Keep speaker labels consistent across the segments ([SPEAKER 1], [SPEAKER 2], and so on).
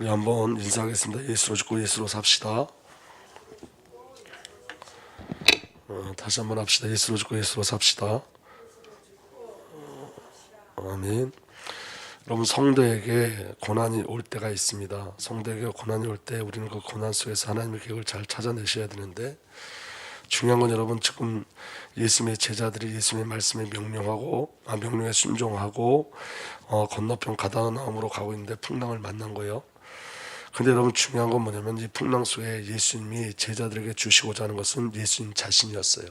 [SPEAKER 1] 우리 한번 인사하겠습니다. 예수로 죽고 예수로 삽시다. 다시 한번 합시다. 예수로 죽고 예수로 삽시다. 아멘. 여러분, 성도에게 고난이 올 때가 있습니다. 성도에게 고난이 올 때 우리는 그 고난 속에서 하나님의 계획을 잘 찾아내셔야 되는데, 중요한 건 여러분, 지금 예수님의 제자들이 예수님의 말씀에 명령에 순종하고 건너편 가다나움으로 가고 있는데 풍랑을 만난 거예요. 근데 여러분, 중요한 건 뭐냐면 이 풍랑 속에 예수님이 제자들에게 주시고자 하는 것은 예수님 자신이었어요.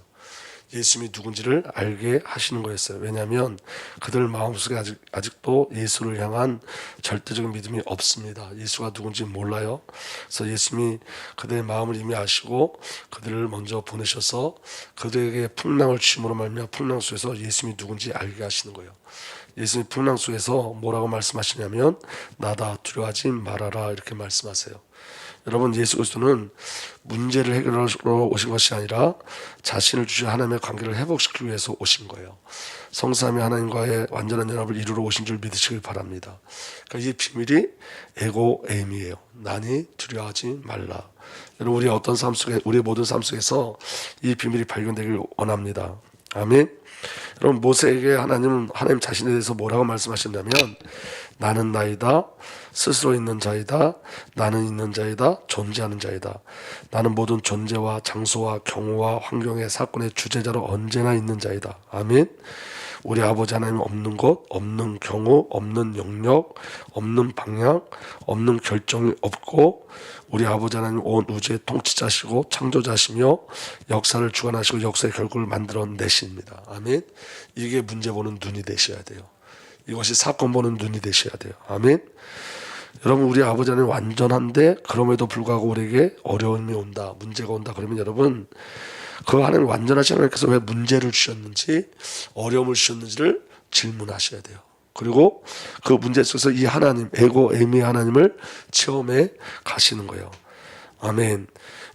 [SPEAKER 1] 예수님이 누군지를 알게 하시는 거였어요. 왜냐하면 그들 마음속에 아직도 예수를 향한 절대적인 믿음이 없습니다. 예수가 누군지 몰라요. 그래서 예수님이 그들의 마음을 이미 아시고 그들을 먼저 보내셔서 그들에게 풍랑을 주심으로 말미암아 풍랑 속에서 예수님이 누군지 알게 하시는 거예요. 예수님 풍랑 속에서 뭐라고 말씀하시냐면 나다, 두려워하지 말아라, 이렇게 말씀하세요. 여러분, 예수 그리스도는 문제를 해결하러 오신 것이 아니라 자신을 주신 하나님의 관계를 회복시키기 위해서 오신 거예요. 성삼위 하나님과의 완전한 연합을 이루러 오신 줄 믿으시길 바랍니다. 그러니까 이 비밀이 에고 에임이에요. 나니 두려워하지 말라. 여러분, 우리 어떤 삶 속에, 우리 모든 삶 속에서 이 비밀이 발견되길 원합니다. 아멘. 여러분, 모세에게 하나님 자신에 대해서 뭐라고 말씀하셨냐면 나는 나이다, 스스로 있는 자이다, 나는 있는 자이다, 존재하는 자이다. 나는 모든 존재와 장소와 경우와 환경의 사건의 주재자로 언제나 있는 자이다. 아멘. 우리 아버지 하나님 없는 것, 없는 경우, 없는 영역, 없는 방향, 없는 결정이 없고 우리 아버지 하나님 온 우주의 통치자시고 창조자시며 역사를 주관하시고 역사의 결국을 만들어내십니다. 아멘. 이게 문제 보는 눈이 되셔야 돼요. 이것이 사건 보는 눈이 되셔야 돼요. 아멘. 여러분, 우리 아버지 하나님 완전한데 그럼에도 불구하고 우리에게 어려움이 온다, 문제가 온다 그러면 여러분, 그 하나님 완전하신 하나님께서 왜 문제를 주셨는지, 어려움을 주셨는지를 질문하셔야 돼요. 그리고 그 문제 속에서 이 하나님, 에고 에미 하나님을 체험해 가시는 거예요. 아멘.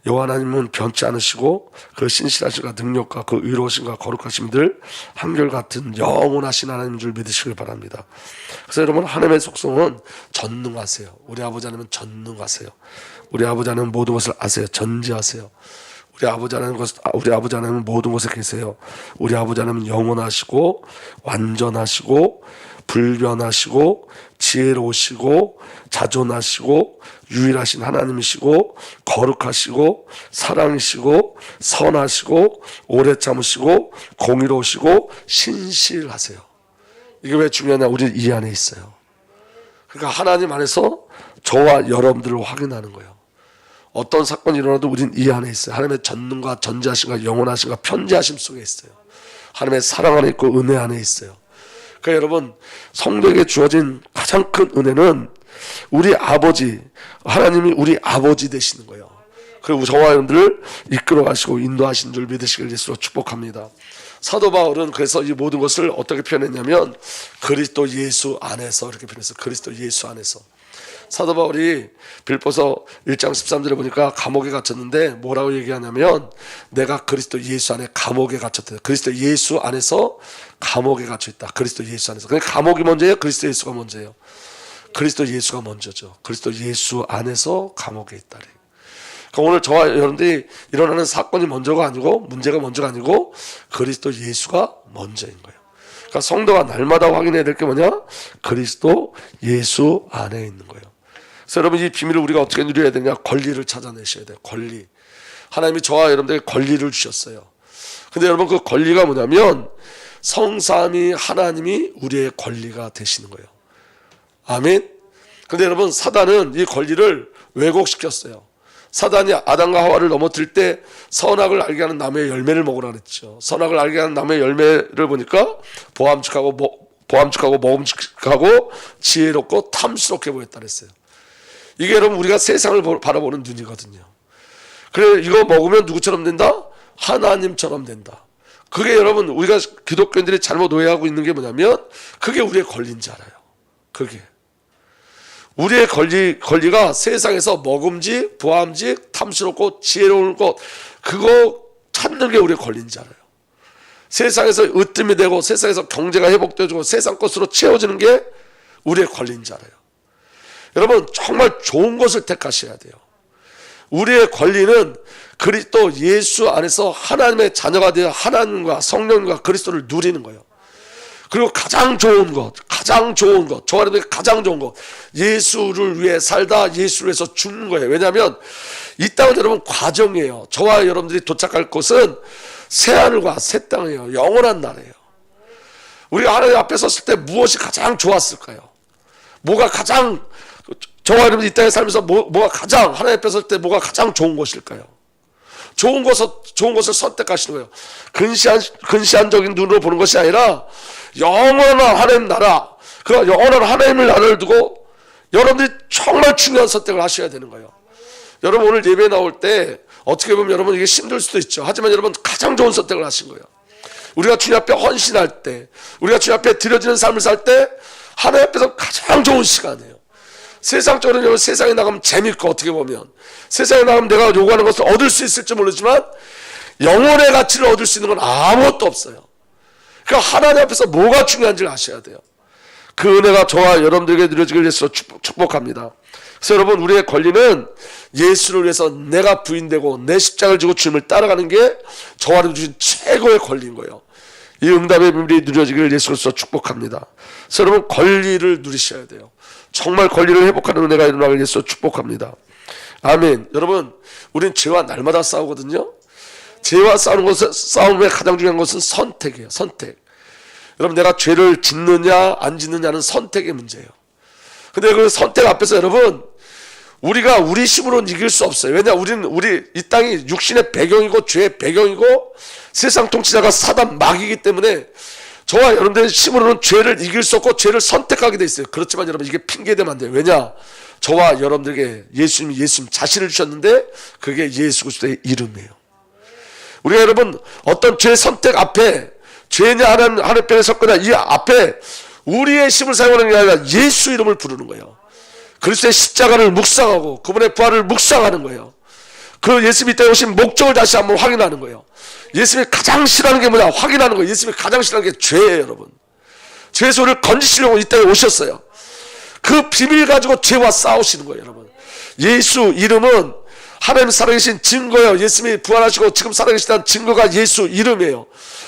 [SPEAKER 1] 여호와 하나님은 변치 않으시고 그 신실하심과 능력과 그 의로우심과 거룩하심들 한결같은 영원하신 하나님인 줄 믿으시길 바랍니다. 그래서 여러분, 하나님의 속성은 전능하세요. 우리 아버지 하나님은 전능하세요. 우리 아버지 하나님은 모든 것을 아세요. 전지하세요. 우리 아버지 하나님은 모든 곳에 계세요. 우리 아버지 하나님은 영원하시고 완전하시고 불변하시고 지혜로우시고 자존하시고 유일하신 하나님이시고 거룩하시고 사랑이시고 선하시고 오래 참으시고 공의로우시고 신실하세요. 이게 왜 중요하냐? 우리 이 안에 있어요. 그러니까 하나님 안에서 저와 여러분들을 확인하는 거예요. 어떤 사건이 일어나도 우린 이 안에 있어요. 하나님의 전능과 전지하심과 영원하심과 편지하심 속에 있어요. 하나님의 사랑 안에 있고 은혜 안에 있어요. 그러니까 여러분, 성도에게 주어진 가장 큰 은혜는 우리 아버지, 하나님이 우리 아버지 되시는 거예요. 그리고 저와 여러분들을 이끌어 가시고 인도하신 줄 믿으시길 예수로 축복합니다. 사도 바울은 그래서 이 모든 것을 어떻게 표현했냐면 그리스도 예수 안에서 이렇게 표현했어요. 그리스도 예수 안에서. 사도 바울이 빌보서 1장 13절에 보니까 감옥에 갇혔는데 뭐라고 얘기하냐면 내가 그리스도 예수 안에 감옥에 갇혔다. 그리스도 예수 안에서 감옥에 갇혀있다. 그리스도 예수 안에서. 그러니까 감옥이 먼저예요? 그리스도 예수가 먼저예요? 그리스도 예수가 먼저죠. 그리스도 예수 안에서 감옥에 있다. 그러니까 오늘 저와 여러분들이 일어나는 사건이 먼저가 아니고 문제가 먼저가 아니고 그리스도 예수가 먼저인 거예요. 그러니까 성도가 날마다 확인해야 될 게 뭐냐? 그리스도 예수 안에 있는 거예요. 그래서 여러분, 이 비밀을 우리가 어떻게 누려야 되냐? 권리를 찾아내셔야 돼요. 권리. 하나님이 저와 여러분들에게 권리를 주셨어요. 근데 여러분, 그 권리가 뭐냐면 성삼위 하나님이 우리의 권리가 되시는 거예요. 아멘. 근데 여러분, 사단은 이 권리를 왜곡시켰어요. 사단이 아담과 하와를 넘어뜨릴 때 선악을 알게 하는 나무의 열매를 먹으라 그랬죠. 선악을 알게 하는 나무의 열매를 보니까 보암직하고 먹음직하고 지혜롭고 탐스럽게 보였다 그랬어요. 이게 여러분, 우리가 세상을 바라보는 눈이거든요. 그래, 이거 먹으면 누구처럼 된다? 하나님처럼 된다. 그게 여러분, 우리가 기독교인들이 잘못 오해하고 있는 게 뭐냐면 그게 우리의 권리인 줄 알아요. 그게 우리의 권리가 세상에서 먹음직, 보암직, 탐스럽고 지혜로운 것, 그거 찾는 게 우리의 권리인 줄 알아요. 세상에서 으뜸이 되고 세상에서 경제가 회복되고 세상 것으로 채워지는 게 우리의 권리인 줄 알아요. 여러분 정말 좋은 것을 택하셔야 돼요. 우리의 권리는 그리스도 예수 안에서 하나님의 자녀가 되어 하나님과 성령과 그리스도를 누리는 거예요. 그리고 가장 좋은 것, 저와 여러분에게 가장 좋은 것, 예수를 위해 살다 예수를 위해서 죽는 거예요. 왜냐하면 이 땅은 여러분 과정이에요. 저와 여러분들이 도착할 곳은 새하늘과 새 땅이에요. 영원한 나라예요. 우리가 하나님 앞에 섰을 때 무엇이 가장 좋았을까요? 뭐가 가장, 저와 여러분이 이 땅에 살면서 뭐가 가장, 하나님 앞에 설 때 뭐가 가장 좋은 것일까요? 좋은 것을 선택하시는 거예요. 근시안적인 눈으로 보는 것이 아니라 영원한 하나님 나라, 그 영원한 하나님의 나라를 두고 여러분들이 정말 중요한 선택을 하셔야 되는 거예요. 여러분 오늘 예배 나올 때 어떻게 보면 여러분 이게 힘들 수도 있죠. 하지만 여러분 가장 좋은 선택을 하신 거예요. 우리가 주님 앞에 헌신할 때, 우리가 주님 앞에 드려지는 삶을 살 때 하나님 앞에서 가장 좋은 시간이에요. 세상적으로는 세상에 나가면 재밌고, 어떻게 보면 세상에 나가면 내가 요구하는 것을 얻을 수 있을지 모르지만 영혼의 가치를 얻을 수 있는 건 아무것도 없어요. 그러니까 하나님 앞에서 뭐가 중요한지를 아셔야 돼요. 그 은혜가 저와 여러분들에게 누려지길 위해서 축복합니다. 그래서 여러분 우리의 권리는 예수를 위해서 내가 부인되고 내 십자가를 지고 주님을 따라가는 게 저와 여러분 주신 최고의 권리인 거예요. 이 응답의 비밀이 누려지기를 예수로서 축복합니다. 그래서 여러분 권리를 누리셔야 돼요. 정말 권리를 회복하는 은혜가 일어나길 예수로 축복합니다. 아멘. 여러분 우리는 죄와 날마다 싸우거든요. 죄와 싸움의 가장 중요한 것은 선택이에요. 선택. 여러분 내가 죄를 짓느냐 안 짓느냐는 선택의 문제예요. 근데 그 선택 앞에서 여러분 우리가 우리 힘으로는 이길 수 없어요. 왜냐 우리 이 땅이 육신의 배경이고 죄의 배경이고 세상 통치자가 사단 마귀이기 때문에 저와 여러분들의 힘으로는 죄를 이길 수 없고 죄를 선택하게 돼 있어요. 그렇지만 여러분 이게 핑계대면 안 돼요. 왜냐 저와 여러분들에게 예수님 자신을 주셨는데 그게 예수 그리스도의 이름이에요. 우리가 여러분 어떤 죄 선택 앞에 죄냐 하나님 편에 섰거나 이 앞에 우리의 힘을 사용하는 게 아니라 예수 이름을 부르는 거예요. 그리스도의 십자가를 묵상하고 그분의 부활을 묵상하는 거예요. 그 예수님이 이 땅에 오신 목적을 다시 한번 확인하는 거예요. 예수님이 가장 싫어하는 게 뭐냐 확인하는 거예요. 예수님이 가장 싫어하는 게 죄예요. 여러분 죄에서 우리를 건지시려고 이 땅에 오셨어요. 그 비밀 가지고 죄와 싸우시는 거예요. 여러분 예수 이름은 하나님 살아계신 증거예요. 예수님이 부활하시고 지금 살아계시다는 증거가 예수 이름이에요.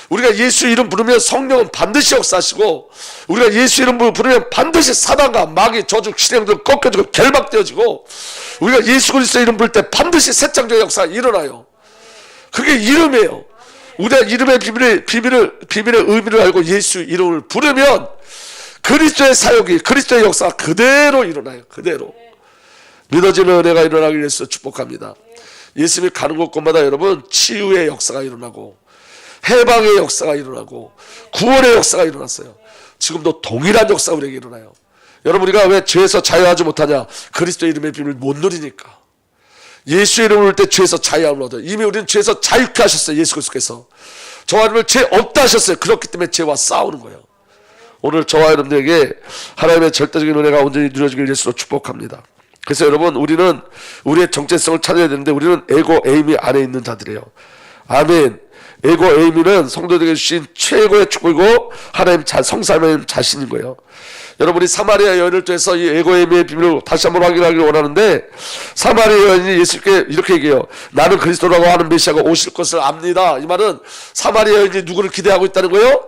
[SPEAKER 1] 우리가 예수 이름 부르면 성령은 반드시 역사하시고 우리가 예수 이름 부르면 반드시 사단과 마귀 저주 실행들 꺾여지고 결박되어지고 우리가 예수 그리스도 이름 부를 때 반드시 새창조의 역사가 일어나요. 그게 이름이에요. 우리가 이름의 비밀의 의미를 알고 예수 이름을 부르면 그리스도의 사역이 그리스도의 역사가 그대로 일어나요. 그대로 믿어지는 은혜가 일어나기 위해서 축복합니다. 예수님이 가는 곳곳마다 여러분 치유의 역사가 일어나고 해방의 역사가 일어나고 구원의 역사가 일어났어요. 지금도 동일한 역사가 우리에게 일어나요. 여러분 우리가 왜 죄에서 자유하지 못하냐? 그리스도 이름의 비밀을 못 누리니까. 예수 이름을 부를 때 죄에서 자유함을 얻어요. 이미 우리는 죄에서 자유케 하셨어요. 예수 그리스도께서 저와 여러분을 죄 없다 하셨어요. 그렇기 때문에 죄와 싸우는 거예요. 오늘 저와 여러분들에게 하나님의 절대적인 은혜가 온전히 누려지길 예수로 축복합니다. 그래서 여러분 우리는 우리의 정체성을 찾아야 되는데 우리는 에고 에이미 안에 있는 자들이에요. 아멘. 에고 에이미는 성도들에게 주신 최고의 축복이고 하나님 성삼의 자신인 거예요. 여러분이 사마리아 여인을 통해서 이 에고 에이미의 비밀을 다시 한번 확인하기를 원하는데 사마리아 여인이 예수께 이렇게 얘기해요. 나는 그리스도라고 하는 메시아가 오실 것을 압니다. 이 말은 사마리아 여인이 누구를 기대하고 있다는 거예요?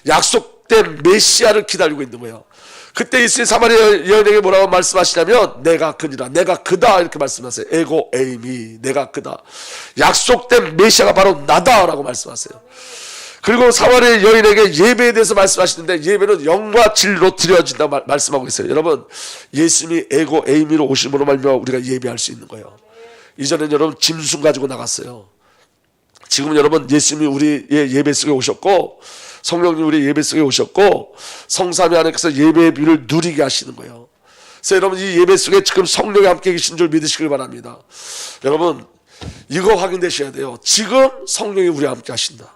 [SPEAKER 1] 약속된 메시아를 기다리고 있는 거예요. 그때 예수님 사마리아 여인에게 뭐라고 말씀하시냐면 내가 그니라 내가 그다 이렇게 말씀하세요. 에고 에이미 내가 그다. 약속된 메시아가 바로 나다라고 말씀하세요. 그리고 사마리아 여인에게 예배에 대해서 말씀하시는데 예배는 영과 진리로 드려진다 말씀하고 있어요. 여러분 예수님이 에고 에이미로 오심으로 말미암아 우리가 예배할 수 있는 거예요. 이전엔 여러분 짐승 가지고 나갔어요. 지금은 여러분 예수님이 우리의 예배 속에 오셨고 성령님 우리 예배 속에 오셨고 성삼위 하나님께서 예배의 비밀을 누리게 하시는 거예요. 그래서 여러분 이 예배 속에 지금 성령이 함께 계신 줄 믿으시길 바랍니다. 여러분 이거 확인되셔야 돼요. 지금 성령이 우리와 함께 하신다.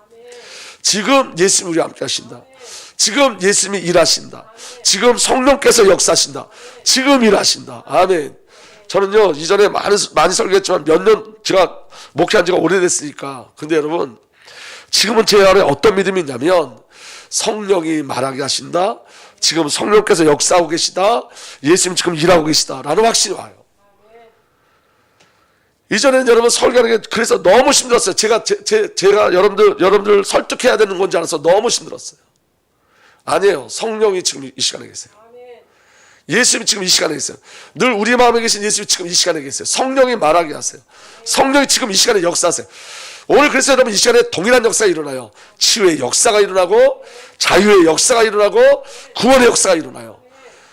[SPEAKER 1] 지금 예수님이 우리와 함께 하신다. 지금 예수님이 일하신다. 지금 성령께서 역사하신다. 지금 일하신다. 아멘. 저는요 이전에 많이 설교했지만 몇 년 제가 목회한 지가 오래됐으니까 근데 여러분 지금은 제 안에 어떤 믿음이 있냐면 성령이 말하게 하신다. 지금 성령께서 역사하고 계시다. 예수님 지금 일하고 계시다 라는 확신이 와요. 이전에는 여러분 설교하는 게 그래서 너무 힘들었어요. 제가 여러분들 설득해야 되는 건지 알아서 너무 힘들었어요. 아니에요. 성령이 지금 이 시간에 계세요. 예수님이 지금 이 시간에 계세요. 늘 우리 마음에 계신 예수님이 지금 이 시간에 계세요. 성령이 말하게 하세요. 성령이 지금 이 시간에 역사하세요. 오늘 그래서 여러분 이 시간에 동일한 역사가 일어나요. 치유의 역사가 일어나고 자유의 역사가 일어나고 구원의 역사가 일어나요.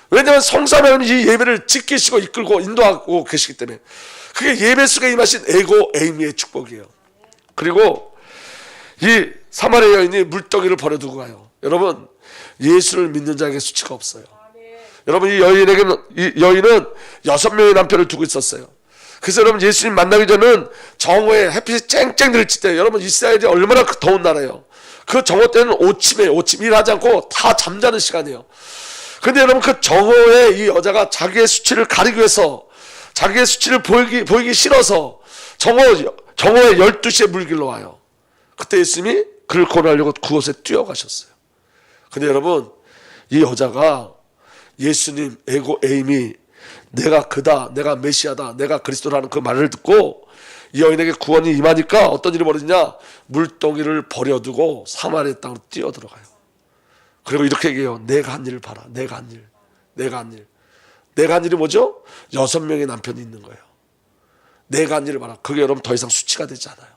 [SPEAKER 1] 왜냐하면 성삼위하나님 이 예배를 지키시고 이끌고 인도하고 계시기 때문에 그게 예배 속에 임하신 에고 에이미의 축복이에요. 그리고 이 사마리아 여인이 물더기를 버려두고 가요. 여러분 예수를 믿는 자에게 수치가 없어요. 여러분 이 여인은 6명의 남편을 두고 있었어요. 그래서 여러분 예수님 만나기 전은 정오에 햇빛이 쨍쨍 들칠 때 여러분 이스라엘이 얼마나 더운 나라예요. 그 정오 때는 오침 일하지 않고 다 잠자는 시간이에요. 그런데 여러분 그 정오에 이 여자가 자기의 수치를 가리기 위해서 자기의 수치를 보이기 싫어서 정오에 12시에 물길로 와요. 그때 예수님이 그를 고난하려고 그곳에 뛰어가셨어요. 근데 여러분 이 여자가 예수님 에고 에임이 내가 그다, 내가 메시아다, 내가 그리스도라는 그 말을 듣고 이 여인에게 구원이 임하니까 어떤 일이 벌어지냐, 물동이를 버려두고 사마리아 땅으로 뛰어들어가요. 그리고 이렇게 얘기해요. 내가 한 일을 봐라. 내가 한 일이 뭐죠? 6명의 남편이 있는 거예요. 내가 한 일을 봐라. 그게 여러분 더 이상 수치가 되지 않아요.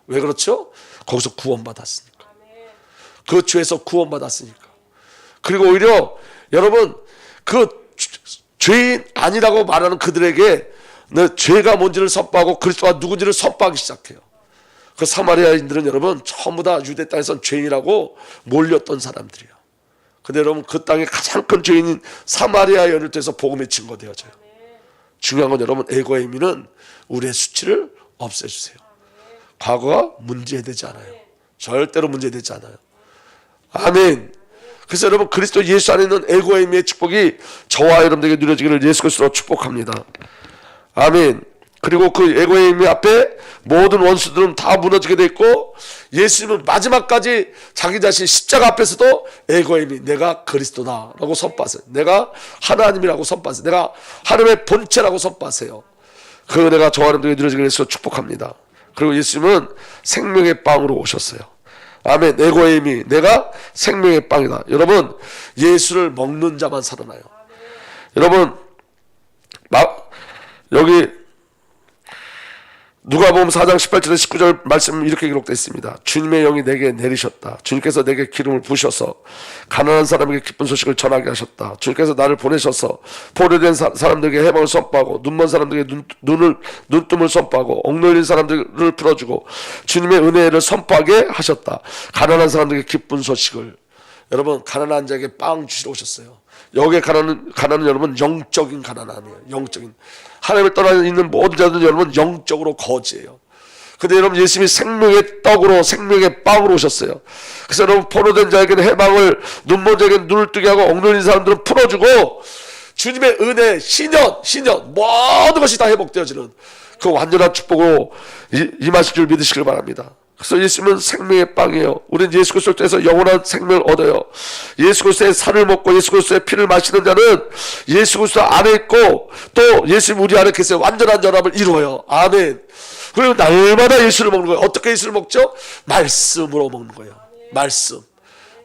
[SPEAKER 1] 왜 그렇죠? 거기서 구원받았으니까. 그 죄에서 구원받았으니까. 그리고 오히려 여러분 그 죄인 아니라고 말하는 그들에게 죄가 뭔지를 선포하고 그리스도가 누군지를 선포하기 시작해요. 그 사마리아인들은 여러분 전부 다 유대 땅에선 죄인이라고 몰렸던 사람들이에요. 근데 여러분 그 땅의 가장 큰 죄인인 사마리아 여인을 통해서 복음이 증거되어져요. 중요한 건 여러분 에고에미는 우리의 수치를 없애주세요. 과거가 문제되지 않아요. 절대로 문제되지 않아요. 아멘. 그래서 여러분 그리스도 예수 안에 있는 에고에미의 축복이 저와 여러분들에게 누려지기를 예수 그리스도로 축복합니다. 아멘. 그리고 그 에고에미 앞에 모든 원수들은 다 무너지게 돼 있고 예수님은 마지막까지 자기 자신 십자가 앞에서도 에고에미 내가 그리스도다라고 선포하세요. 내가 하나님이라고 선포하세요. 내가 하나님의 본체라고 선포하세요. 그 은혜가 저와 여러분들에게 누려지기를 예수로 축복합니다. 그리고 예수님은 생명의 빵으로 오셨어요. 아멘. 에고에미 내가 생명의 빵이다. 여러분 예수를 먹는 자만 살아나요. 여러분 여기 누가복음 4장 18절에 19절 말씀 이렇게 기록되어 있습니다. 주님의 영이 내게 내리셨다. 주님께서 내게 기름을 부으셔서 가난한 사람에게 기쁜 소식을 전하게 하셨다. 주님께서 나를 보내셔서 포로된 사람들에게 해방을 선포하고 눈먼 사람들에게 눈뜸을 선포하고 억눌린 사람들을 풀어주고 주님의 은혜를 선포하게 하셨다. 가난한 사람들에게 기쁜 소식을. 여러분 가난한 자에게 빵 주시러 오셨어요. 여기에 가난은 여러분 영적인 가난 아니에요. 영적인 하나님을 떠나 있는 모든 자들은 여러분 영적으로 거지예요. 근데 여러분 예수님이 생명의 떡으로 생명의 빵으로 오셨어요. 그래서 여러분 포로된 자에게는 해방을, 눈먼 자에게는 눈을 뜨게 하고 억눌린 사람들은 풀어주고 주님의 은혜, 신현 모든 것이 다 회복되어지는 그 완전한 축복으로 임하실 줄 믿으시길 바랍니다. 그래서 예수님은 생명의 빵이에요. 우리는 예수 그리스도를 통해서 영원한 생명을 얻어요. 예수 그리스도의 살을 먹고 예수 그리스도의 피를 마시는 자는 예수 그리스도 안에 있고 또 예수님 우리 안에 계세요. 완전한 연합을 이루어요. 아멘. 그리고 날마다 예수를 먹는 거예요. 어떻게 예수를 먹죠? 말씀으로 먹는 거예요.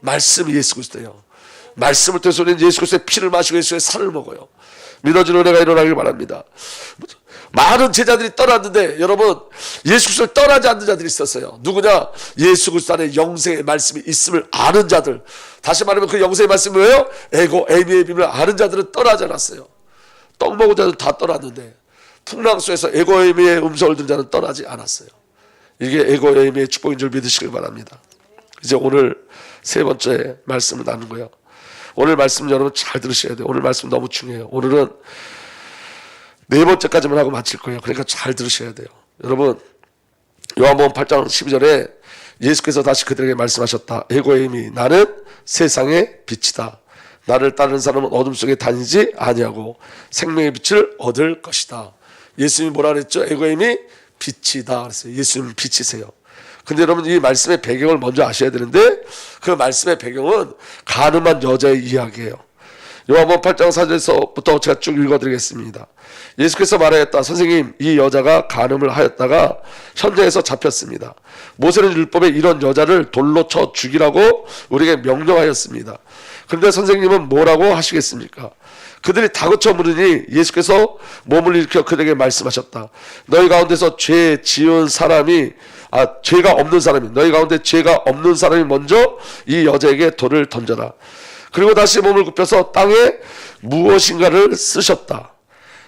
[SPEAKER 1] 말씀이 예수 그리스도예요. 말씀을 통해서 우리는 예수 그리스도의 피를 마시고 예수의 살을 먹어요. 믿어지는 은혜가 일어나길 바랍니다. 많은 제자들이 떠났는데 여러분 예수 그리스도를 떠나지 않는 자들이 있었어요. 누구냐? 예수 그리스도 안에 영생의 말씀이 있음을 아는 자들. 다시 말하면 그 영생의 말씀이 뭐예요? 에고 에미의 비밀을 아는 자들은 떠나지 않았어요. 떡 먹은 자들은 다 떠났는데 풍랑수에서 에고 에미의 음성을 듣는 자는 떠나지 않았어요. 이게 에고 에미의 축복인 줄 믿으시길 바랍니다. 이제 오늘 세 번째 말씀을 나눈 거예요. 오늘 말씀 여러분 잘 들으셔야 돼요. 오늘 말씀 너무 중요해요. 오늘은 네 번째까지만 하고 마칠 거예요. 그러니까 잘 들으셔야 돼요. 여러분 요한복음 8장 12절에 예수께서 다시 그들에게 말씀하셨다. 에고에미 나는 세상의 빛이다. 나를 따르는 사람은 어둠 속에 다니지 아니하고 생명의 빛을 얻을 것이다. 예수님이 뭐라 그랬죠? 에고에미 빛이다 그랬어요. 예수님은 빛이세요. 근데 여러분 이 말씀의 배경을 먼저 아셔야 되는데 그 말씀의 배경은 가늠한 여자의 이야기예요. 요한복음 8장 4절에서부터 제가 쭉 읽어드리겠습니다. 예수께서 말하였다. 선생님, 이 여자가 간음을 하였다가 현장에서 잡혔습니다. 모세는 율법에 이런 여자를 돌로 쳐 죽이라고 우리에게 명령하였습니다. 그런데 선생님은 뭐라고 하시겠습니까? 그들이 다그쳐 물으니 예수께서 몸을 일으켜 그들에게 말씀하셨다. 너희 가운데서 죄 지은 사람이 죄가 없는 사람이 너희 가운데 죄가 없는 사람이 먼저 이 여자에게 돌을 던져라. 그리고 다시 몸을 굽혀서 땅에 무엇인가를 쓰셨다.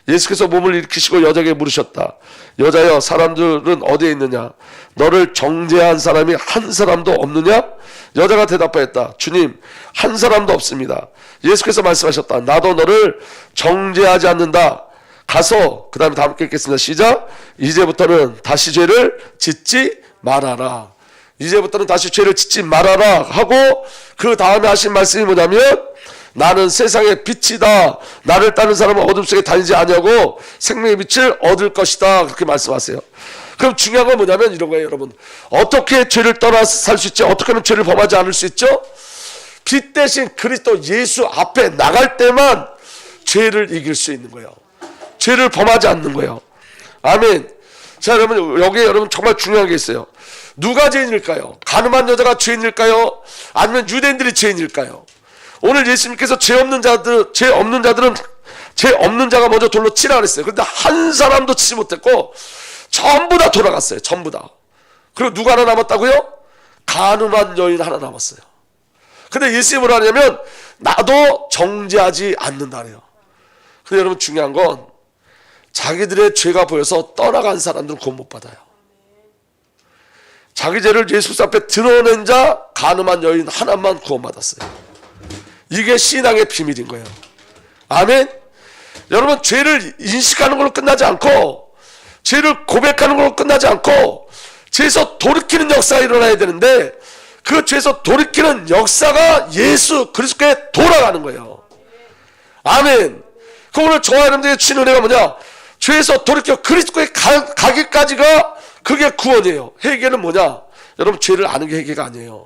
[SPEAKER 1] 예수께서 몸을 일으키시고 여자에게 물으셨다. 여자여, 사람들은 어디에 있느냐? 너를 정죄한 사람이 한 사람도 없느냐? 여자가 대답하였다. 주님, 한 사람도 없습니다. 예수께서 말씀하셨다. 나도 너를 정죄하지 않는다. 가서, 그 다음에 다 함께 읽겠습니다. 시작. 이제부터는 다시 죄를 짓지 말아라. 이제부터는 다시 죄를 짓지 말아라 하고 그 다음에 하신 말씀이 뭐냐면 나는 세상의 빛이다. 나를 따르는 사람은 어둠 속에 다니지 아니하고 생명의 빛을 얻을 것이다. 그렇게 말씀하세요. 그럼 중요한 건 뭐냐면 이런 거예요, 여러분. 어떻게 죄를 떠나 살 수 있죠? 어떻게 하면 죄를 범하지 않을 수 있죠? 빛 대신 그리스도 예수 앞에 나갈 때만 죄를 이길 수 있는 거예요. 죄를 범하지 않는 거예요. 아멘. 자, 여러분, 여기에 여러분 정말 중요한 게 있어요. 누가 죄인일까요? 가늠한 여자가 죄인일까요? 아니면 유대인들이 죄인일까요? 오늘 예수님께서 죄 없는 자들은 죄 없는 자가 먼저 돌로 치라 그랬어요. 그런데 한 사람도 치지 못했고 전부 다 돌아갔어요. 전부 다. 그리고 누가 하나 남았다고요? 가늠한 여인 하나 남았어요. 근데 예수님이 뭐라 하냐면 나도 정죄하지 않는다래요. 근데 여러분 중요한 건 자기들의 죄가 보여서 떠나간 사람들은 구원 못 받아요. 자기 죄를 예수 앞에 드러낸 자 가늠한 여인 하나만 구원받았어요. 이게 신앙의 비밀인 거예요. 아멘. 여러분 죄를 인식하는 걸로 끝나지 않고 죄를 고백하는 걸로 끝나지 않고 죄에서 돌이키는 역사가 일어나야 되는데 그 죄에서 돌이키는 역사가 예수 그리스도께 돌아가는 거예요. 아멘. 그 오늘 저와 여러분들의 주신 은혜가 뭐냐? 죄에서 돌이켜 그리스도께 가기까지가 그게 구원이에요. 회개는 뭐냐? 여러분 죄를 아는 게 회개가 아니에요.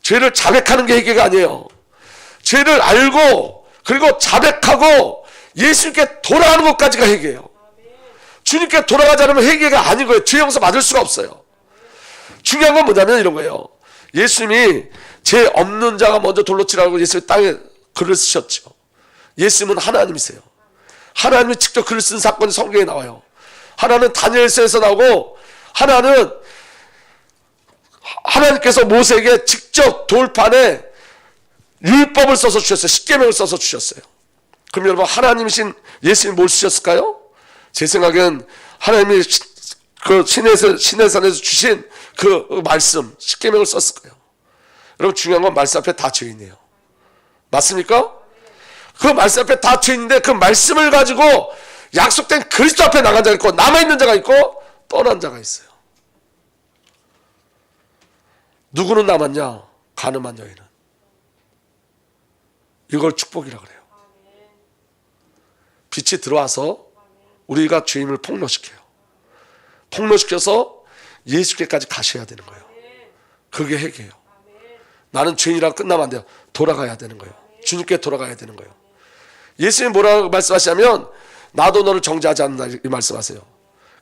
[SPEAKER 1] 죄를 자백하는 게 회개가 아니에요. 죄를 알고 그리고 자백하고 예수님께 돌아가는 것까지가 회개예요. 주님께 돌아가지 않으면 회개가 아닌 거예요. 죄 용서 받을 수가 없어요. 중요한 건 뭐냐면 이런 거예요. 예수님이 죄 없는 자가 먼저 돌로 치라고 예수님이 땅에 글을 쓰셨죠. 예수님은 하나님이세요. 하나님이 직접 글을 쓴 사건이 성경에 나와요. 하나는 다니엘서에서 나오고 하나는 하나님께서 모세에게 직접 돌판에 율법을 써서 주셨어요. 십계명을 써서 주셨어요. 그럼 여러분 하나님이신 예수님이 뭘 쓰셨을까요? 제 생각엔 하나님이 그 시내산에서 주신 그 말씀 십계명을 썼을 거예요. 여러분 중요한 건 말씀 앞에 다 죄인이에요. 맞습니까? 그 말씀 앞에 다 죄인인데 그 말씀을 가지고 약속된 그리스도 앞에 나간 자가 있고 남아있는 자가 있고 떠난 자가 있어요. 누구는 남았냐? 가늠한 여인은. 이걸 축복이라고 그래요. 빛이 들어와서 우리가 주님을 폭로시켜요. 폭로시켜서 예수께까지 가셔야 되는 거예요. 그게 회개예요. 나는 죄인이라고 끝나면 안 돼요. 돌아가야 되는 거예요. 주님께 돌아가야 되는 거예요. 예수님이 뭐라고 말씀하시냐면 나도 너를 정죄하지 않는다 이 말씀하세요.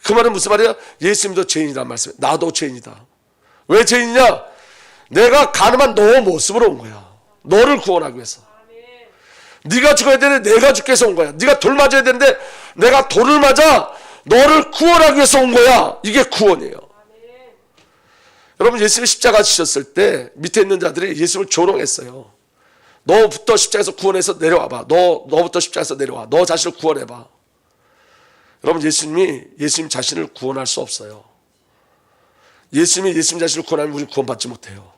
[SPEAKER 1] 그 말은 무슨 말이야? 예수님도 죄인이란 말씀이에요. 나도 죄인이다. 왜 죄인이냐? 내가 가늠한 너의 모습으로 온 거야. 너를 구원하기 위해서. 네가 죽어야 되는데 내가 죽기 위해서 온 거야. 네가 돌 맞아야 되는데 내가 돌을 맞아 너를 구원하기 위해서 온 거야. 이게 구원이에요. 여러분 예수님이 십자가 지셨을 때 밑에 있는 자들이 예수님을 조롱했어요. 너부터 십자가에서 구원해서 내려와봐. 너부터 십자가에서 내려와. 너 자신을 구원해봐. 여러분 예수님 자신을 구원할 수 없어요. 예수님 자신을 구원하면 우리 구원받지 못해요.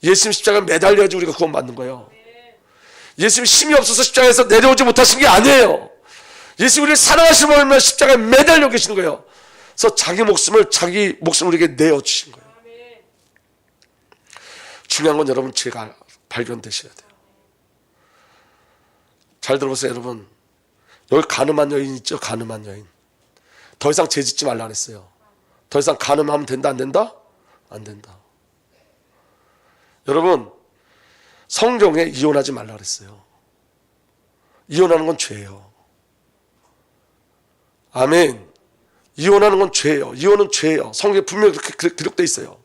[SPEAKER 1] 예수님 십자가에 매달려야지 우리가 구원받는 거예요. 예수님 힘이 없어서 십자가에서 내려오지 못하신 게 아니에요. 예수님 우리를 사랑하시는 분은 십자가에 매달려 계시는 거예요. 그래서 자기 목숨을 우리에게 내어주신 거예요. 중요한 건 여러분 죄가 발견되셔야 돼요. 잘 들어보세요 여러분. 여기 가늠한 여인 있죠? 가늠한 여인. 더 이상 죄 짓지 말라 그랬어요. 더 이상 간음하면 된다 안 된다? 안 된다. 여러분 성경에 이혼하지 말라 그랬어요. 이혼하는 건 죄예요. 아멘. 이혼하는 건 죄예요. 이혼은 죄예요. 성경에 분명히 그렇게 기록되어 있어요.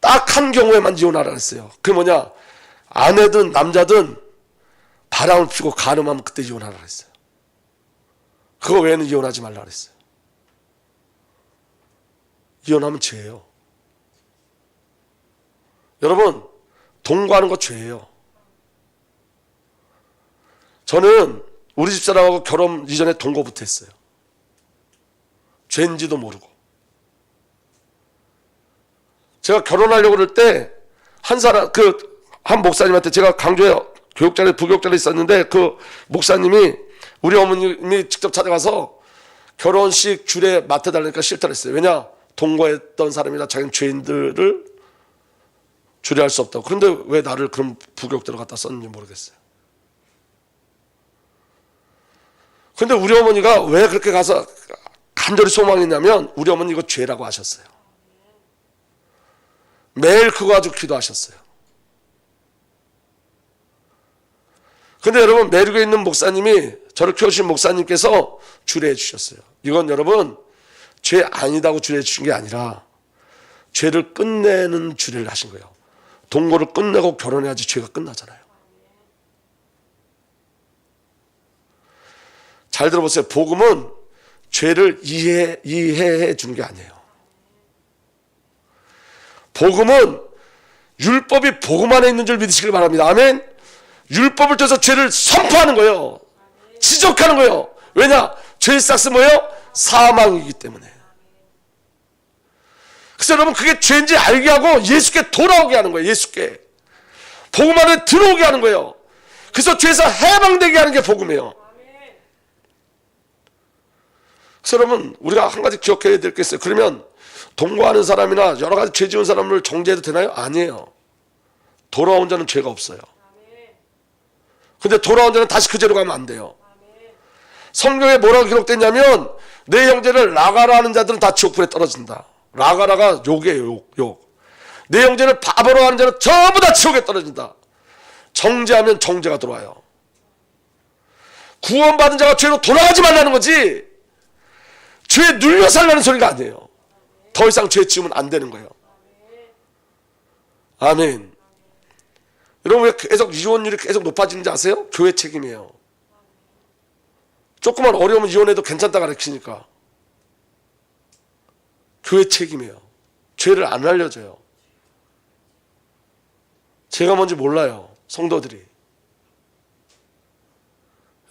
[SPEAKER 1] 딱 한 경우에만 이혼하라 그랬어요. 그게 뭐냐? 아내든 남자든 바람을 피고 간음하면 그때 이혼하라 그랬어요. 그거 외에는 이혼하지 말라 그랬어요. 이혼하면 죄예요. 여러분 동거하는 거 죄예요. 저는 우리 집사람하고 결혼 이전에 동거부터 했어요. 죄인지도 모르고. 제가 결혼하려고 그럴 때 한 목사님한테 제가 강조에 교육자리 부교육자리 있었는데 그 목사님이 우리 어머님이 직접 찾아가서 결혼식 주례 맡아달라니까 싫다 그랬어요. 왜냐? 동거했던 사람이라 자기는 죄인들을 주례할 수 없다고. 그런데 왜 나를 그런 부교육자로 갖다 썼는지 모르겠어요. 근데 우리 어머니가 왜 그렇게 가서 간절히 소망했냐면 우리 어머니 이거 죄라고 하셨어요. 매일 그거 가지고 기도하셨어요. 근데 여러분 매력에 있는 목사님이 저를 키우신 목사님께서 주례해 주셨어요. 이건 여러분 죄 아니다고 주례해 주신 게 아니라 죄를 끝내는 주례를 하신 거예요. 동거를 끝내고 결혼해야지 죄가 끝나잖아요. 잘 들어보세요. 복음은 죄를 이해해 주는 게 아니에요. 복음은 율법이 복음 안에 있는 줄 믿으시길 바랍니다. 아멘. 율법을 통해서 죄를 선포하는 거예요. 지적하는 거예요. 왜냐? 죄의 싹스 뭐예요? 사망이기 때문에. 그래서 여러분 그게 죄인지 알게 하고 예수께 돌아오게 하는 거예요. 예수께 복음 안에 들어오게 하는 거예요. 그래서 죄에서 해방되게 하는 게 복음이에요. 그래서 여러분 우리가 한 가지 기억해야 될 게 있어요. 그러면 동거하는 사람이나 여러 가지 죄 지은 사람을 정죄해도 되나요? 아니에요. 돌아온 자는 죄가 없어요. 근데 돌아온 자는 다시 그 죄로 가면 안 돼요. 성경에 뭐라고 기록됐냐면 내 형제를 라가라 하는 자들은 다 지옥불에 떨어진다. 라가라가 욕이에요. 욕. 내 형제를 바보로 하는 자는 전부 다 지옥에 떨어진다. 정죄하면 정죄가 들어와요. 구원받은 자가 죄로 돌아가지 말라는 거지 죄에 눌려 살라는 소리가 아니에요. 더 이상 죄 지으면 안 되는 거예요. 아멘. 여러분 왜 계속 이혼율이 계속 높아지는지 아세요? 교회 책임이에요. 조그만 어려우면 이혼해도 괜찮다 가르치니까. 교회 책임이에요. 죄를 안 알려줘요. 죄가 뭔지 몰라요. 성도들이.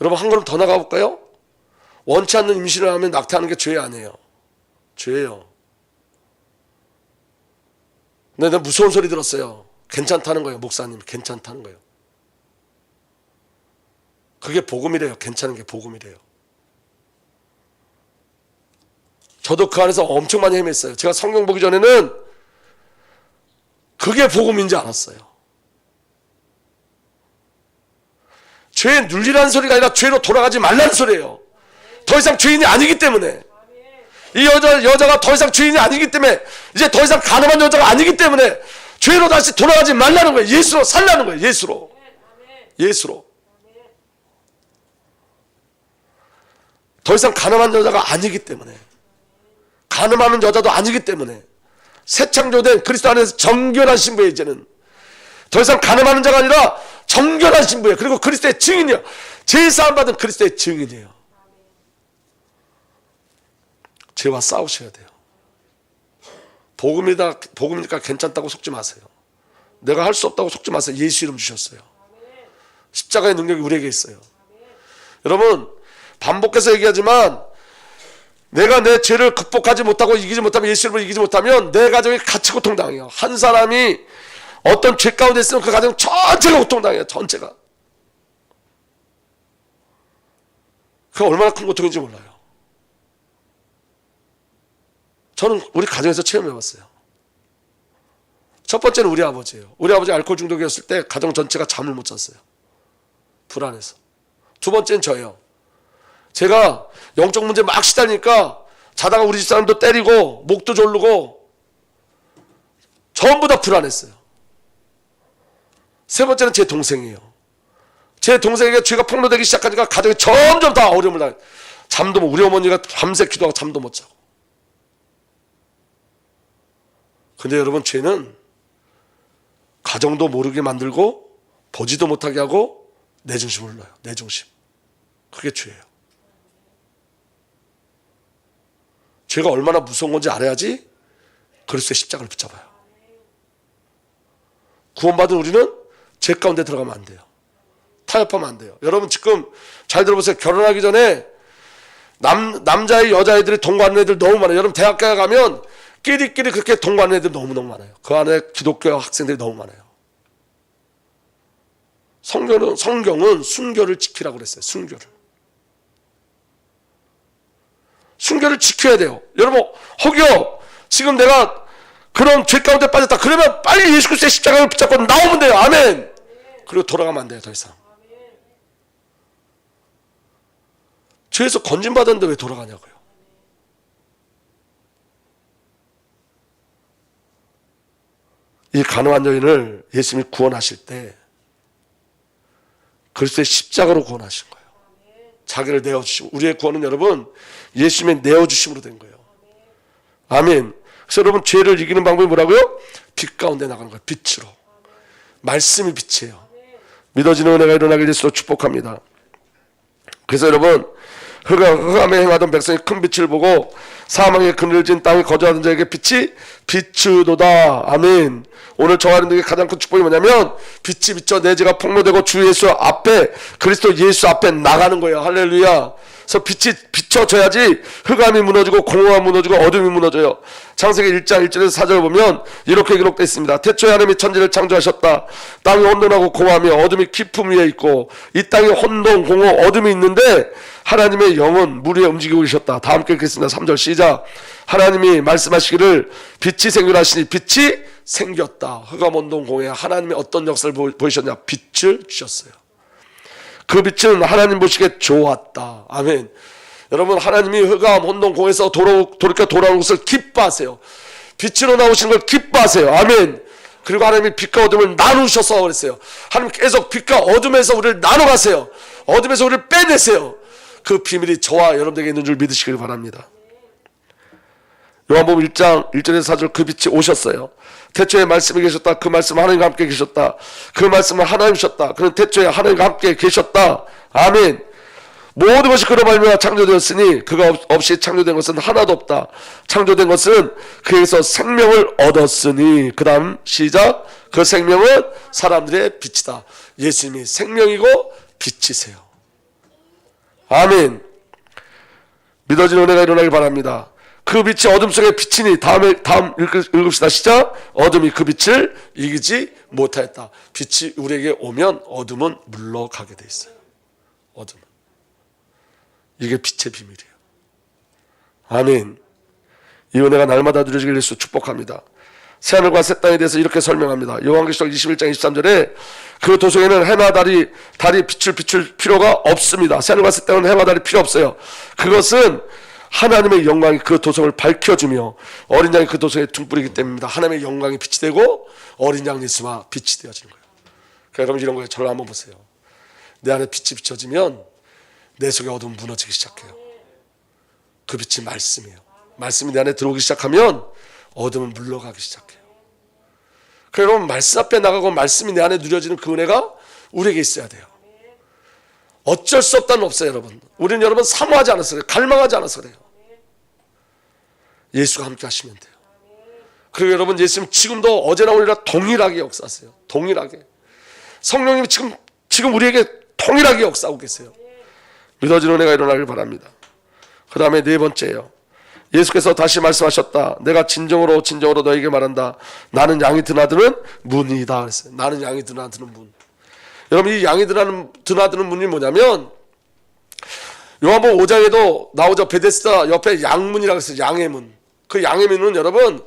[SPEAKER 1] 여러분 한 걸음 더 나가 볼까요? 원치 않는 임신을 하면 낙태하는 게 죄 아니에요. 죄예요. 근데 내가 무서운 소리 들었어요. 괜찮다는 거예요. 목사님 괜찮다는 거예요. 그게 복음이래요. 괜찮은 게 복음이래요. 저도 그 안에서 엄청 많이 헤맸어요. 제가 성경 보기 전에는 그게 복음인지 알았어요. 죄에 눌리라는 소리가 아니라 죄로 돌아가지 말라는 소리예요. 더 이상 죄인이 아니기 때문에. 이 여자가 더 이상 죄인이 아니기 때문에, 이제 더 이상 가늠한 여자가 아니기 때문에 죄로 다시 돌아가지 말라는 거예요. 예수로 살라는 거예요. 예수로. 예수로. 더 이상 가늠한 여자가 아니기 때문에, 가늠하는 여자도 아니기 때문에, 새 창조된 그리스도 안에서 정결한 신부에 이제는 더 이상 가늠하는 자가 아니라 정결한 신부예요. 그리고 그리스도의 증인이요. 제사함 받은 그리스도의 증인이에요. 죄와 싸우셔야 돼요. 복음이니까 괜찮다고 속지 마세요. 내가 할 수 없다고 속지 마세요. 예수 이름 주셨어요. 십자가의 능력이 우리에게 있어요. 여러분 반복해서 얘기하지만 내가 내 죄를 극복하지 못하고 이기지 못하면, 예수 이름으로 이기지 못하면 내 가정이 같이 고통당해요. 한 사람이 어떤 죄 가운데 있으면 그 가정 전체가 고통당해요. 전체가. 그게 얼마나 큰 고통인지 몰라요. 저는 우리 가정에서 체험해봤어요. 첫 번째는 우리 아버지예요. 우리 아버지 알코올 중독이었을 때 가정 전체가 잠을 못 잤어요. 불안해서. 두 번째는 저예요. 제가 영적 문제 막 시달리니까 자다가 우리 집사람도 때리고 목도 졸르고 전부 다 불안했어요. 세 번째는 제 동생이에요. 제 동생에게 죄가 폭로되기 시작하니까 가정이 점점 다 어려움을 당해요. 잠도 못, 우리 어머니가 밤새 기도하고 잠도 못 자고. 근데 여러분, 죄는 가정도 모르게 만들고 보지도 못하게 하고 내 중심을 눌러요. 내 중심. 그게 죄예요. 죄가 얼마나 무서운 건지 알아야지 그리스도의 십자가를 붙잡아요. 구원받은 우리는 죄 가운데 들어가면 안 돼요. 타협하면 안 돼요. 여러분, 지금 잘 들어보세요. 결혼하기 전에 남자애 여자애들이 동거하는 애들 너무 많아요. 여러분, 대학교에 가면 끼리끼리 그렇게 동거하는 애들 너무너무 많아요. 그 안에 기독교 학생들이 너무 많아요. 성경은 순교를 지키라고 그랬어요. 순교를 지켜야 돼요. 여러분, 혹여 지금 내가 그런 죄 가운데 빠졌다 그러면 빨리 예수 그리스도의 십자가를 붙잡고 나오면 돼요. 아멘. 그리고 돌아가면 안 돼요. 더 이상. 죄에서 건진받았는데 왜 돌아가냐고요. 이 가늠한 여인을 예수님이 구원하실 때 그리스도의 십자가로 구원하신 거예요. 자기를 내어주시고, 우리의 구원은 여러분 예수님의 내어주심으로 된 거예요. 아멘. 그래서 여러분, 죄를 이기는 방법이 뭐라고요? 빛 가운데 나가는 거예요. 빛으로. 말씀이 빛이에요. 믿어지는 은혜가 일어나게 될수록 축복합니다. 그래서 여러분, 흑암에 행하던 백성이 큰 빛을 보고 사망의 그늘진 땅에 거주하던 자에게 빛이 비추도다. 아멘. 오늘 저하는 게 가장 큰 축복이 뭐냐면 빛이 비쳐 내 죄가 폭로되고 주 예수 앞에, 그리스도 예수 앞에 나가는 거예요. 할렐루야. 그래서 빛이 비춰져야지 흑암이 무너지고 공허가 무너지고 어둠이 무너져요. 창세기 1장 1절에서 4절을 보면 이렇게 기록되어 있습니다. 태초에 하나님이 천지를 창조하셨다. 땅이 혼돈하고 공허하며 어둠이 깊음 위에 있고, 이 땅에 혼돈, 공허, 어둠이 있는데 하나님의 영은 물 위에 움직이고 계셨다. 다 함께 읽겠습니다. 3절 시작. 하나님이 말씀하시기를 빛이 생기라 하시니 빛이 생겼다. 흑암, 혼돈, 공허에 하나님의 어떤 역사를 보이셨냐? 빛을 주셨어요. 그 빛은 하나님 보시기에 좋았다. 아멘. 여러분, 하나님이 흑암, 혼돈, 공에서 돌이켜 돌아오는 것을 기뻐하세요. 빛으로 나오시는 걸 기뻐하세요. 아멘. 그리고 하나님이 빛과 어둠을 나누셔서 그랬어요. 하나님 계속 빛과 어둠에서 우리를 나눠가세요. 어둠에서 우리를 빼내세요. 그 비밀이 저와 여러분에게 있는 줄 믿으시길 바랍니다. 요한복음 1장 1절에서 4절, 그 빛이 오셨어요. 태초에 말씀이 계셨다. 그 말씀은 하나님과 함께 계셨다. 그 말씀은 하나님이셨다. 그는 태초에 하나님과 함께 계셨다. 아멘. 모든 것이 그로 말미암아 창조되었으니 그가 없이 창조된 것은 하나도 없다. 창조된 것은 그에서 생명을 얻었으니. 그 다음 시작. 그 생명은 사람들의 빛이다. 예수님이 생명이고 빛이세요. 아멘. 믿어지는 은혜가 일어나길 바랍니다. 그 빛이 어둠 속에 비치니. 다음 읽읍시다. 시작. 어둠이 그 빛을 이기지 못하였다. 빛이 우리에게 오면 어둠은 물러가게 돼 있어요. 어둠은. 이게 빛의 비밀이에요. 아멘. 이 은혜가 날마다 누려지길 위해서 축복합니다. 새하늘과 새 땅에 대해서 이렇게 설명합니다. 요한계시록 21장 23절에 그 도성에는 해나 달이 빛을 비출 필요가 없습니다. 새하늘과 새 땅은 해나 달이 필요 없어요. 그것은 하나님의 영광이 그 도성을 밝혀주며 어린 양이 그 도성에 등불이기 때문입니다. 하나님의 영광이 빛이 되고 어린 양 예수와 빛이 되어지는 거예요. 그러니까 여러분, 이런 거예요. 저를 한번 보세요. 내 안에 빛이 비춰지면 내 속에 어둠은 무너지기 시작해요. 그 빛이 말씀이에요. 말씀이 내 안에 들어오기 시작하면 어둠은 물러가기 시작해요. 그러니까 여러분, 말씀 앞에 나가고 말씀이 내 안에 누려지는 그 은혜가 우리에게 있어야 돼요. 어쩔 수 없다는 없어요. 여러분, 우리는 여러분 사모하지 않아서 그래요. 갈망하지 않아서 그래요. 예수가 함께 하시면 돼요. 그리고 여러분, 예수님 지금도 어제나 오늘이나 동일하게 역사하세요. 동일하게. 성령님이 지금 우리에게 동일하게 역사하고 계세요. 믿어지는 은혜가 일어나길 바랍니다. 그 다음에 네 번째예요. 예수께서 다시 말씀하셨다. 내가 진정으로 너에게 말한다. 나는 양이 드나드는 문이다 그랬어요. 나는 양이 드나드는 문. 여러분, 이 양이 드나드는 문이 뭐냐면 요한복음 5장에도 나오죠. 베데스다 옆에 양문이라고 했어요. 양의 문. 그 양의 문은 여러분,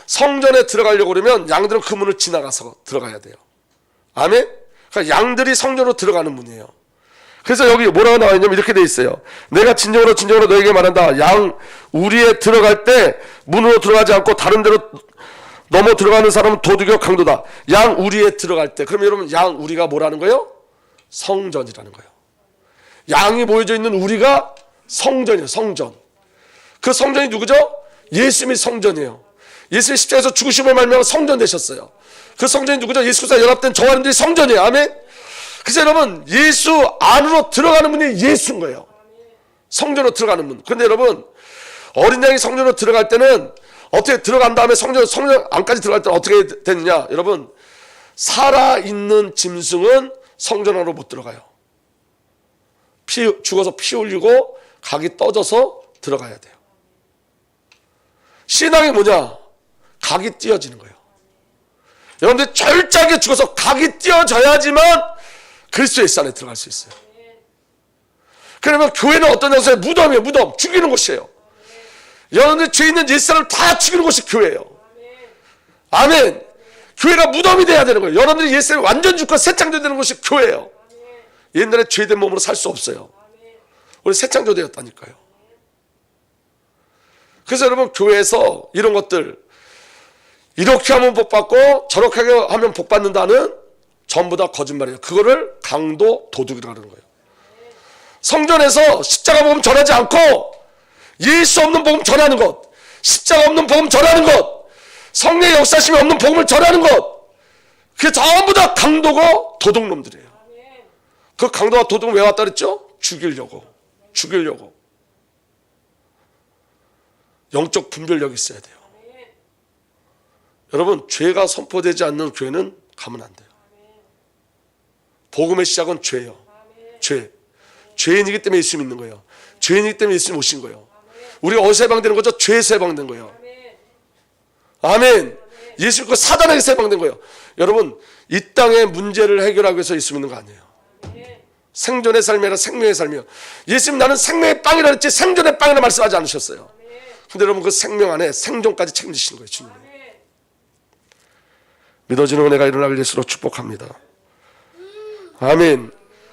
[SPEAKER 1] 성전에 들어가려고 그러면 양들은 그 문을 지나가서 들어가야 돼요. 아멘? 그러니까 양들이 성전으로 들어가는 문이에요. 그래서 여기 뭐라고 나와 있냐면 이렇게 돼 있어요. 내가 진정으로 진정으로 너에게 말한다. 양 우리에 들어갈 때 문으로 들어가지 않고 다른 데로 넘어 들어가는 사람은 도둑이요 강도다. 양 우리에 들어갈 때. 그럼 여러분 양 우리가 뭐라는 거예요? 성전이라는 거예요. 양이 모여져 있는 우리가 성전이에요. 성전. 그 성전이 누구죠? 예수님이 성전이에요. 예수님이 십자가에서 죽으심을 말미암아 성전 되셨어요. 그 성전이 누구죠? 예수 그리스도와 연합된 저와 여러분들이 성전이에요. 아멘. 그래서 여러분 예수 안으로 들어가는 문이 예수인 거예요. 성전으로 들어가는 문. 그런데 여러분 어린 양이 성전으로 들어갈 때는 어떻게 들어간 다음에 성전 안까지 들어갈 때는 어떻게 되느냐? 여러분 살아있는 짐승은 성전 안으로 못 들어가요. 죽어서 피 흘리고 각이 떠져서 들어가야 돼요. 신앙이 뭐냐? 각이 띄어지는 거예요. 여러분들 철저하게 죽어서 각이 띄어져야지만 그리스도의 산 안에 들어갈 수 있어요. 그러면 교회는 어떤 장소예요? 무덤이에요. 무덤. 죽이는 곳이에요. 여러분들 죄 있는 옛사람을 다 죽이는 곳이 교회예요. 아멘. 교회가 무덤이 돼야 되는 거예요. 여러분들이 옛사람이 완전 죽고 새창조되는 곳이 교회예요. 옛날에 죄된 몸으로 살 수 없어요. 우리 새창조되었다니까요. 그래서 여러분 교회에서 이런 것들 이렇게 하면 복 받고 저렇게 하면 복 받는다는 전부 다 거짓말이에요. 그거를 강도 도둑이라고 하는 거예요. 성전에서 십자가 복음 전하지 않고 예수 없는 복음 전하는 것, 십자가 없는 복음 전하는 것, 성령의 역사심이 없는 복음을 전하는 것, 그게 전부 다 강도고 도둑놈들이에요. 그 강도와 도둑은 왜 왔다 그랬죠? 죽이려고. 영적 분별력이 있어야 돼요. 여러분 죄가 선포되지 않는 교회는 가면 안 돼요. 복음의 시작은 죄예요. 죄인이기 때문에 예수 믿는 거예요. 죄인이기 때문에 예수님 오신 거예요. 우리가 어디서 해방되는 거죠? 죄에서 해방된 거예요. 아멘. 예수 믿고 사단에게서 해방된 거예요. 여러분 이 땅의 문제를 해결하기 위해서 예수 믿는 거 아니에요. 생존의 삶이 아니라 생명의 삶이에요. 예수님 나는 생명의 빵이라 했지 생존의 빵이라 말씀하지 않으셨어요. 근데 여러분 그 생명 안에 생존까지 책임지시는 거예요. 주님. 믿어지는 은혜가 일어나길 예수로 축복합니다. 아멘.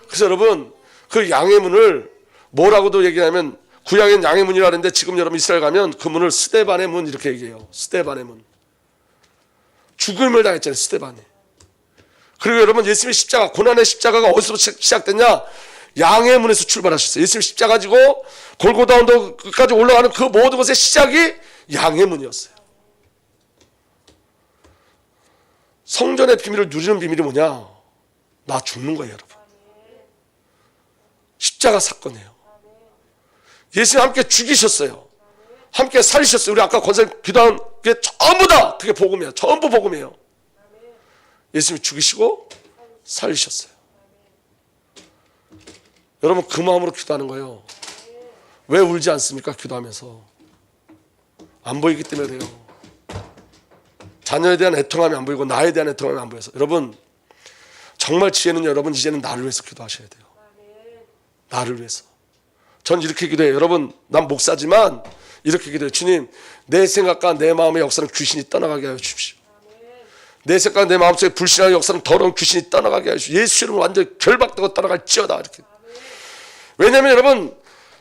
[SPEAKER 1] 그래서 여러분 그 양의 문을 뭐라고도 얘기하면 구약엔 양의 문이라 하는데 지금 여러분 이스라엘 가면 그 문을 스데반의 문 이렇게 얘기해요. 스데반의 문. 죽음을 당했잖아요. 스데반이. 그리고 여러분 예수님의 십자가 고난의 십자가가 어디서부터 시작됐냐? 양의 문에서 출발하셨어요. 예수님 십자가 지고 골고다 언덕까지 올라가는 그 모든 것의 시작이 양의 문이었어요. 성전의 비밀을 누리는 비밀이 뭐냐? 나 죽는 거예요, 여러분. 십자가 사건이에요. 예수님 함께 죽이셨어요. 함께 살리셨어요. 우리 아까 권사님 기도한 게 전부 다 그게 복음이에요. 전부 복음이에요. 예수님이 죽이시고 살리셨어요. 여러분 그 마음으로 기도하는 거예요. 왜 울지 않습니까? 기도하면서 안 보이기 때문에 그래요. 자녀에 대한 애통함이 안 보이고 나에 대한 애통함이 안 보여서. 여러분 정말 지혜는 여러분 이제는 나를 위해서 기도하셔야 돼요. 나를 위해서. 전 이렇게 기도해요. 여러분 난 목사지만 이렇게 기도해요. 주님 내 생각과 내 마음의 역사는 귀신이 떠나가게 하여 주십시오. 내 생각과 내 마음속에 불신앙의 역사는 더러운 귀신이 떠나가게 하여 주십시오. 예수 이름으로 완전히 결박되고 떠나갈지어다. 이렇게. 왜냐하면 여러분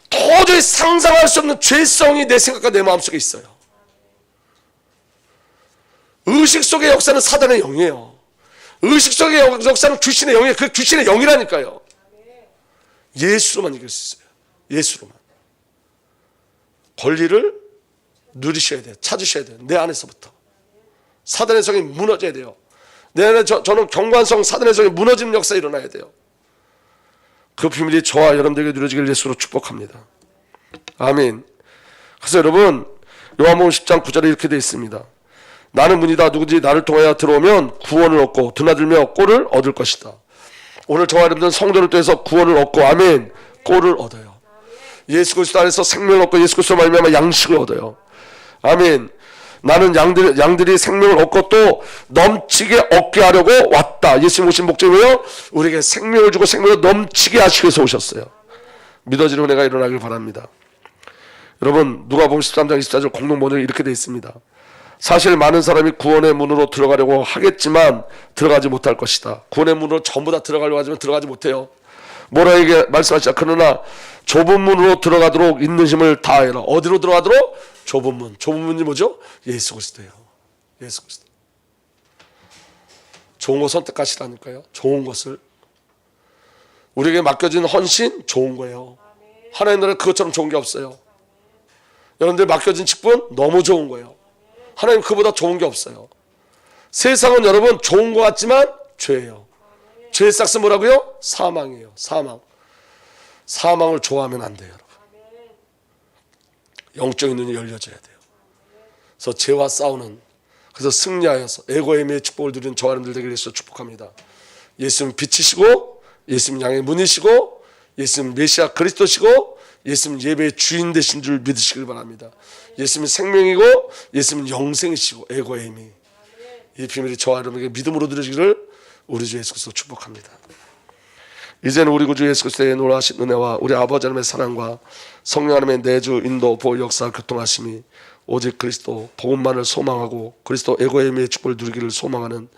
[SPEAKER 1] 도저히 상상할 수 없는 죄성이 내 생각과 내 마음속에 있어요. 의식 속의 역사는 사단의 영이에요. 의식 속의 역사는 귀신의 영이에요. 그 귀신의 영이라니까요. 예수로만 이길 수 있어요. 예수로만. 권리를 누리셔야 돼요. 찾으셔야 돼요. 내 안에서부터. 사단의 성이 무너져야 돼요. 내 안에 저는 경관성 사단의 성이 무너지는 역사 일어나야 돼요. 그 비밀이 저와 여러분들에게 누려지길 예수로 축복합니다. 아멘. 그래서 여러분 요한복음 10장 9절에 이렇게 되어 있습니다. 나는 문이다. 누구든지 나를 통하여 들어오면 구원을 얻고 드나들며 꼴을 얻을 것이다. 오늘 저와 여러분들은 성도를 통해서 구원을 얻고 아멘 꼴을 얻어요. 예수 그리스도 안에서 생명을 얻고 예수 그리스도 말미암아 양식을 얻어요. 아멘. 나는 양들이 생명을 얻고 또 넘치게 얻게 하려고 왔다. 예수님 오신 목적이 뭐예요? 우리에게 생명을 주고 생명을 넘치게 하시기 위해서 오셨어요. 믿어지는 은혜가 일어나길 바랍니다. 여러분 누가복음 13장 24절 공동 번역에 이렇게 되어 있습니다. 사실 많은 사람이 구원의 문으로 들어가려고 하겠지만 들어가지 못할 것이다. 구원의 문으로 전부 다 들어가려고 하지만 들어가지 못해요. 뭐라 이게 말씀하시자. 그러나 좁은 문으로 들어가도록 있는 힘을 다해라. 어디로 들어가도록? 좁은 문. 좁은 문이 뭐죠? 예수 그리스도예요. 예수 그리스도. 좋은 거 선택하시라니까요. 좋은 것을. 우리에게 맡겨진 헌신 좋은 거예요. 하나님 나라에 그것처럼 좋은 게 없어요. 여러분들 맡겨진 직분 너무 좋은 거예요. 하나님 그보다 좋은 게 없어요. 세상은 여러분 좋은 것 같지만 죄예요. 죄의 싹스 뭐라고요? 사망이에요. 사망. 사망을 좋아하면 안 돼요, 여러분. 영적인 눈이 열려져야 돼요. 그래서 죄와 싸우는, 그래서 승리하여서 에고에미의 축복을 누리는 저와 여러분들 되기를 위해서 축복합니다. 예수님 빛이시고, 예수님 양의 문이시고, 예수님 메시아 그리스도시고, 예수님 예배의 주인 되신 줄 믿으시길 바랍니다. 예수님 생명이고, 예수님 영생이시고, 에고에미. 이 비밀이 저와 여러분에게 믿음으로 누려지기를 우리 주 예수 그리스도 축복합니다. 이제는 우리 구주 예수 그리스도의 놀라신 은혜와 우리 아버지 하나님의 사랑과 성령 하나님의 내주 인도 보호 역사 교통하심이 오직 그리스도 복음만을 소망하고 그리스도 에고에미의 축복을 누리기를 소망하는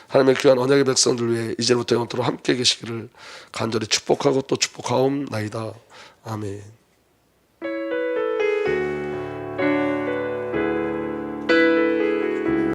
[SPEAKER 1] 하나님의 귀한 언약의 백성들 위해 이제부터 영원토록 함께 계시기를 간절히 축복하고 또 축복하옵나이다. 아멘.